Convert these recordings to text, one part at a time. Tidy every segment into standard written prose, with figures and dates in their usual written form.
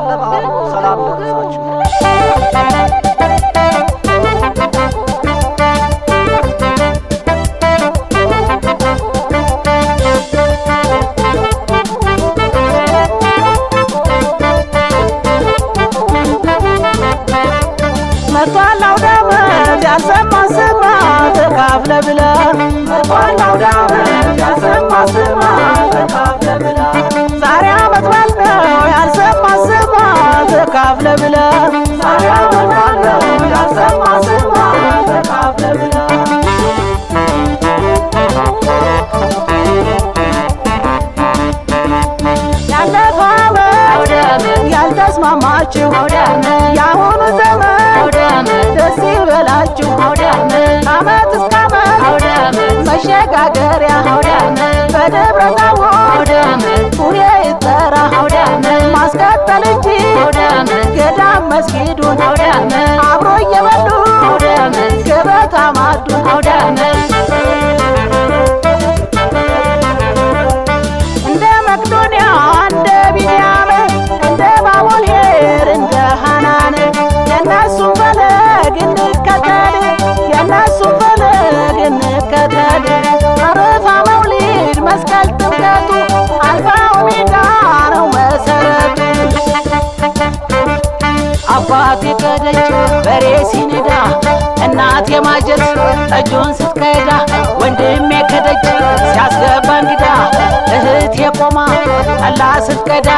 ለበዓሉ ሰላም ደረሳችሁ። መጥቷል አውደ ዓመት ያልሰማ ስማ ተካፍለ ብላ መጥቷል አውደ ዓመት ያልሰማ ስማ ተካፍለ ብላ ዛሬ ዓመት በዓል ነው ያልሰማ ስማ ተካፍለ ብላ ዛሬ ዓመት በዓል ነው ያልሰማ ስማ ተካፍለ ብላ ያለፈው ዓመት ያልተስማማችሁ የአሁኑ ዘመን ደስ ይበላችሁ ዓመት እስከ ዓመት መሸጋገሪያ በደብረ ታቦር ቡሬ ይጠራ ማስቀጠል እንጂ ገዳም መስጊዱን አብሮ እየበሉ ገበታ ማዱን እንደ መቅዶንያ እንደ ቢንያም እንደ ባቦልሄር እንደ ሐናን የነሱን ፈለግ እንከተል የነሱን ፈለግ እንከተል አረፋ መውሊድ መስቀል ጥምቀቱ አልፋ ኦሜጋ ነው መሰረቱ አባት የቀደች በሬ ሲንዳ እናት የማጀት ጠጁን ስትቀዳ ወንድም የከደች ሲያስገባ እንግዳ እህት የቆማ ጠላ ስትቀዳ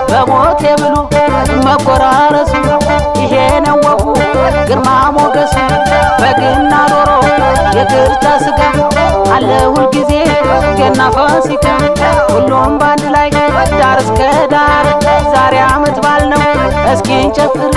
በሞት የብሉ መጎራረሱ ይሄ ነው ወጉ ግርማ ሞገሱ በግና ዶሮ የክርተ ስጋ አለ ሁልጊዜ ገና ፋሲካ ሁሉም ባንድ ላይ ዳር እስከ ዳር ዛሬ ዓመት በዓል ነው እስኪ እንጨፍር